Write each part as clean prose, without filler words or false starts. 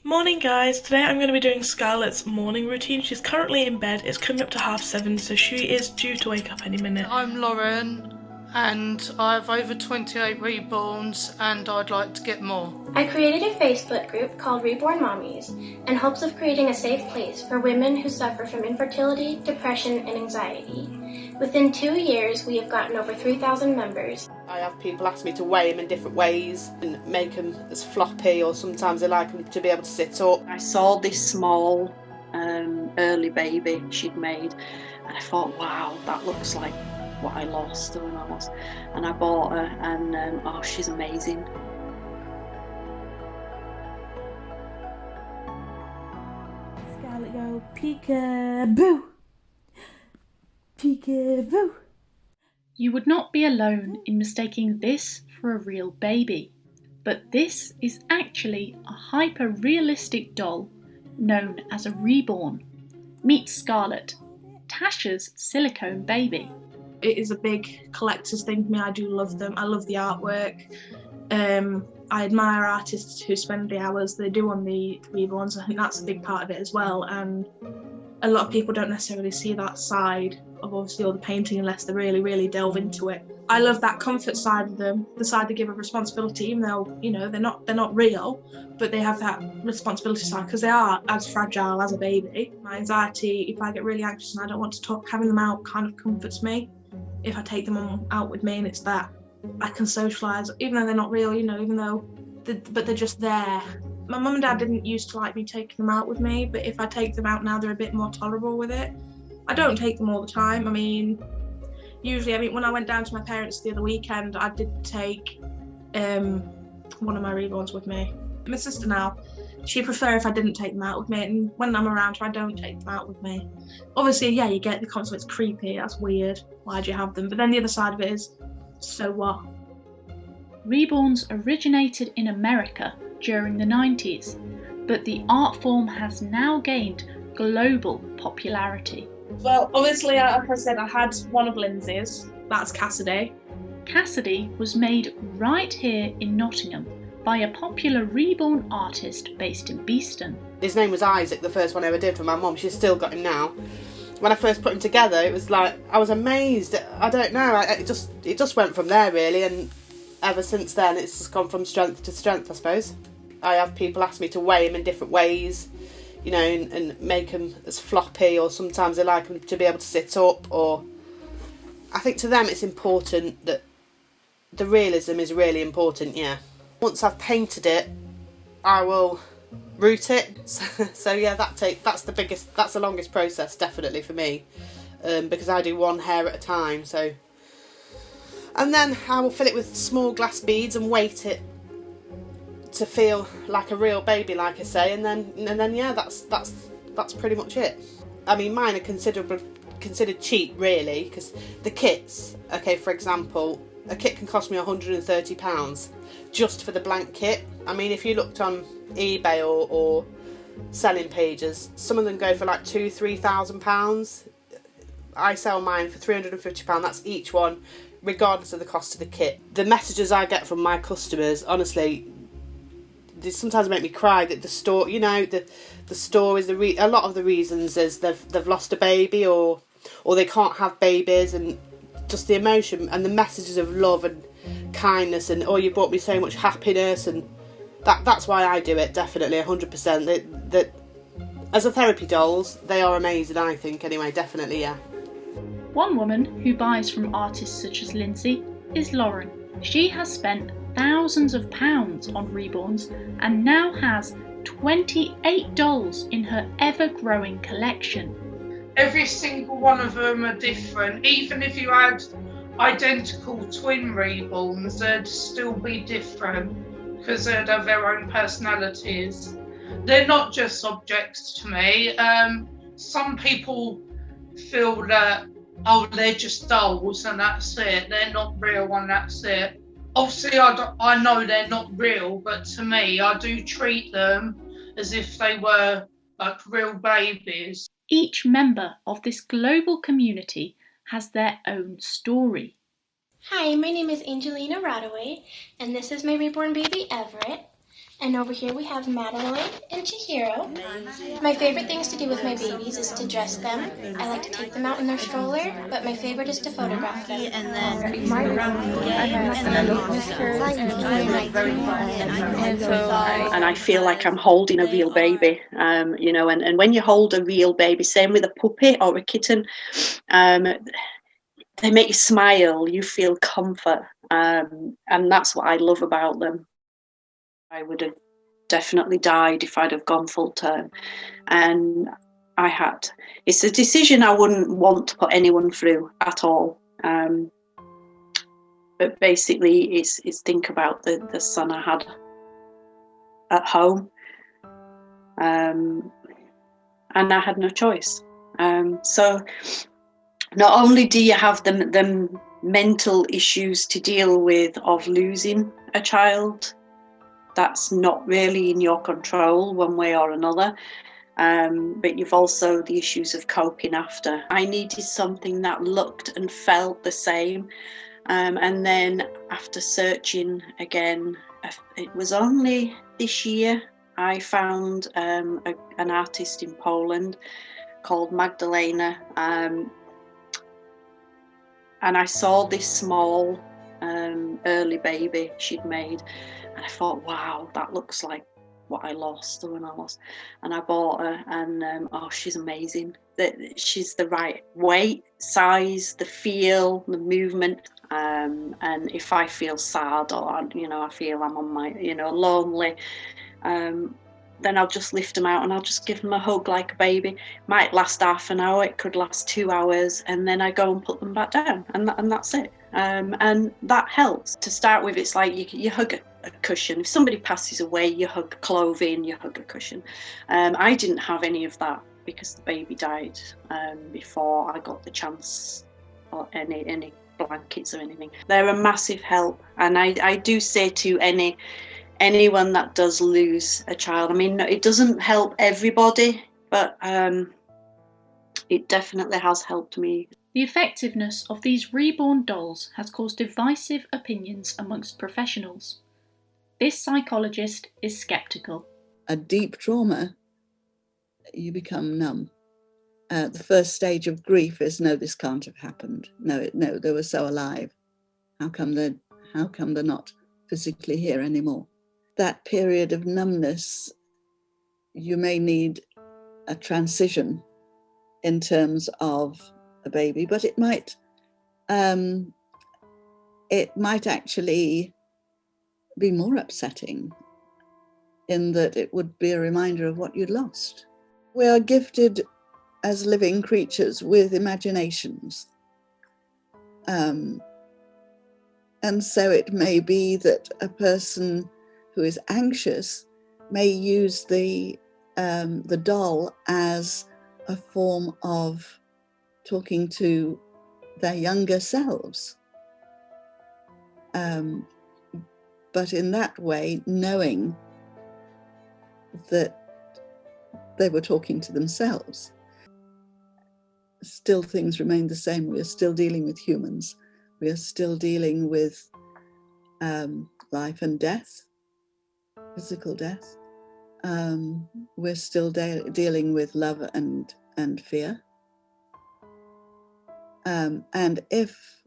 Morning guys, today I'm going to be doing Scarlett's morning routine. She's currently in bed, it's coming up to 7:30, so she is due to wake up any minute. I'm Lauren and I have over 28 reborns and I'd like to get more. I created a Facebook group called Reborn Mommies in hopes of creating a safe place for women who suffer from infertility, depression, and anxiety. Within 2 years, we have gotten over 3,000 members. I have people ask me to weigh them in different ways and make them as floppy, or sometimes I like them to be able to sit up. I saw this small early baby she'd made and I thought, wow, that looks like what I lost when I was, and I bought her, and oh, she's amazing. Scarlett, go peekaboo, peekaboo. You would not be alone in mistaking this for a real baby, but this is actually a hyper-realistic doll known as a Reborn. Meet Scarlett, Tasha's silicone baby. It is a big collector's thing for me. I do love them. I love the artwork. I admire artists who spend the hours they do on the Reborns. I think that's a big part of it as well. And a lot of people don't necessarily see that side of obviously all the painting unless they really, really delve into it. I love that comfort side of them, the side they give of responsibility, even though, you know, they're not real, but they have that responsibility side because they are as fragile as a baby. My anxiety, if I get really anxious and I don't want to talk, having them out kind of comforts me. If I take them out with me, and it's that I can socialise, even though they're not real, you know, but they're just there. My mum and dad didn't used to like me taking them out with me, but if I take them out now, they're a bit more tolerable with it. I don't take them all the time. Usually, when I went down to my parents the other weekend, I did take one of my Reborns with me. My sister now, she'd prefer if I didn't take them out with me, and when I'm around her, I don't take them out with me. Obviously, yeah, you get the concept, it's creepy, that's weird, why'd you have them? But then the other side of it is, so what? Reborns originated in America during the 90s, but the art form has now gained global popularity. Well, obviously, like I said, I had one of Lindsay's, that's Cassidy. Cassidy was made right here in Nottingham by a popular Reborn artist based in Beeston. His name was Isaac, the first one I ever did for my mum. She's still got him now. When I first put him together, it was like, I was amazed. I don't know, it just went from there really, and ever since then it's just gone from strength to strength, I suppose. I have people ask me to weigh him in different ways, you know, and make them as floppy, or sometimes I like them to be able to sit up, or I think to them it's important that the realism is really important, yeah. Once I've painted it, I will root it. So yeah, that's the longest process definitely for me, because I do one hair at a time. So, and then I will fill it with small glass beads and weight it to feel like a real baby, like I say, and then yeah, that's pretty much it. Mine are considered cheap really, because the kits. Okay, for example, a kit can cost me £130 just for the blank kit. If you looked on eBay or selling pages, some of them go for like £2,000-3,000. I sell mine for £350, that's each one, regardless of the cost of the kit. The messages I get from my customers, honestly, they sometimes make me cry. That the store, you know, the store is a lot of the reasons is they've lost a baby, or they can't have babies, and just the emotion and the messages of love and kindness, and oh, you brought me so much happiness, and that's why I do it, definitely 100%. That as a therapy dolls, they are amazing, I think, anyway, definitely, yeah. One woman who buys from artists such as Lindsay is Lauren. She has spent thousands of pounds on Reborns and now has 28 dolls in her ever-growing collection. Every single one of them are different. Even if you had identical twin Reborns, they'd still be different because they'd have their own personalities. They're not just objects to me. Some people feel that, oh, they're just dolls and that's it. They're not real and that's it. Obviously, I know they're not real, but to me, I do treat them as if they were like real babies. Each member of this global community has their own story. Hi, my name is Angelina Rodaway, and this is my reborn baby Everett. And over here we have Madeline and Chihiro. My favorite things to do with my babies is to dress them. I like to take them out in their stroller, but my favorite is to photograph them. And then and I feel like I'm holding a real baby, you know, and when you hold a real baby, same with a puppy or a kitten, they make you smile, you feel comfort, and that's what I love about them. I would have definitely died if I'd have gone full term, and I had. It's a decision I wouldn't want to put anyone through at all. But basically, it's think about the son I had at home, and I had no choice. So not only do you have the mental issues to deal with of losing a child, that's not really in your control one way or another, but you've also the issues of coping after. I needed something that looked and felt the same, and then after searching again, it was only this year I found an artist in Poland called Magdalena, and I saw this small early baby she'd made, and I thought, wow, that looks like what I lost when I lost. And I bought her, and she's amazing. She's the right weight, size, the feel, the movement. And if I feel sad, or I feel I'm on my, lonely, then I'll just lift them out and I'll just give them a hug like a baby. Might last half an hour, it could last 2 hours, and then I go and put them back down, and that's it. And that helps. To start with, it's like you hug a cushion. If somebody passes away, you hug clothing, you hug a cushion. I didn't have any of that because the baby died before I got the chance, or any blankets or anything. They're a massive help, and I do say to anyone that does lose a child, I mean, it doesn't help everybody, but it definitely has helped me. The effectiveness of these reborn dolls has caused divisive opinions amongst professionals. This psychologist is sceptical. A deep trauma, you become numb. The first stage of grief is, no, this can't have happened. No, they were so alive. How come they're not physically here anymore? That period of numbness, you may need a transition in terms of a baby, but it might actually be more upsetting in that it would be a reminder of what you'd lost. We are gifted as living creatures with imaginations. And so it may be that a person who is anxious may use the doll as a form of talking to their younger selves. But in that way, knowing that they were talking to themselves. Still, things remain the same. We are still dealing with humans. We are still dealing with life and death, physical death. We're still dealing with love and fear. And if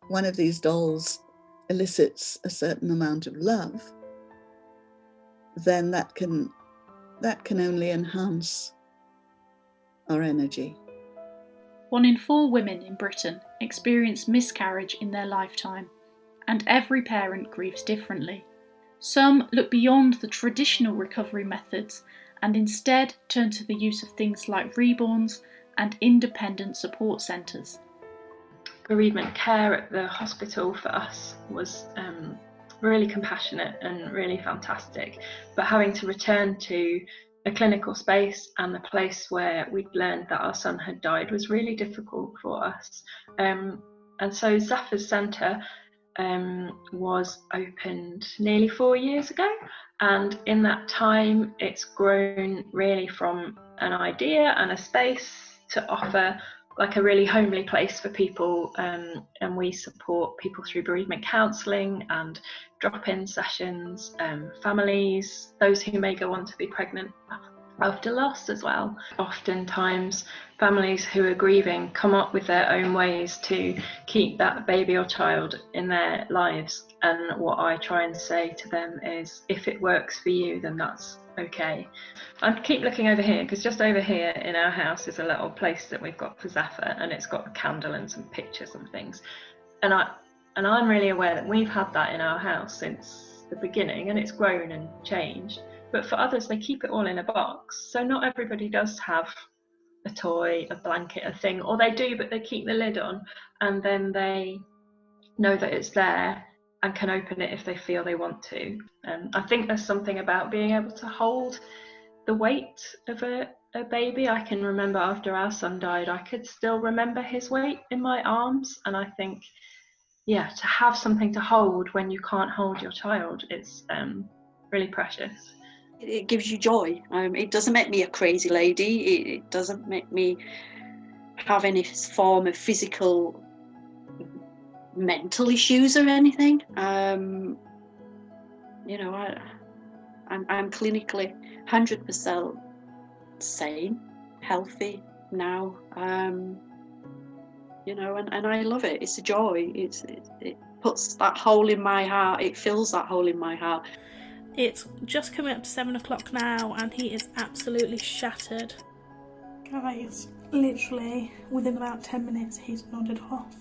one of these dolls elicits a certain amount of love, then that can only enhance our energy. 1 in 4 women in Britain experience miscarriage in their lifetime, and every parent grieves differently. Some look beyond the traditional recovery methods and instead turn to the use of things like reborns and independent support centres. Bereavement care at the hospital for us was really compassionate and really fantastic, but having to return to a clinical space and the place where we'd learned that our son had died was really difficult for us. And so Zaffa's Centre was opened nearly 4 years ago, and in that time it's grown really from an idea and a space to offer like a really homely place for people, and we support people through bereavement counselling and drop-in sessions, families, those who may go on to be pregnant after loss as well. Oftentimes families who are grieving come up with their own ways to keep that baby or child in their lives, and what I try and say to them is, if it works for you, then that's okay. I keep looking over here, because just over here in our house is a little place that we've got for Zephyr, and it's got a candle and some pictures and things, and I'm really aware that we've had that in our house since the beginning, and it's grown and changed. But for others, they keep it all in a box. So not everybody does have a toy, a blanket, a thing, or they do, but they keep the lid on, and then they know that it's there and can open it if they feel they want to. I think there's something about being able to hold the weight of a baby. I can remember after our son died, I could still remember his weight in my arms, and I think, yeah, to have something to hold when you can't hold your child, it's really precious. It gives you joy. It doesn't make me a crazy lady. It doesn't make me have any form of physical, mental issues or anything. You know, I'm clinically 100% sane, healthy now. You know, and I love it. It's a joy. It puts that hole in my heart. It fills that hole in my heart. It's just coming up to 7 o'clock now, and he is absolutely shattered. Guys, literally within about 10 minutes he's nodded off.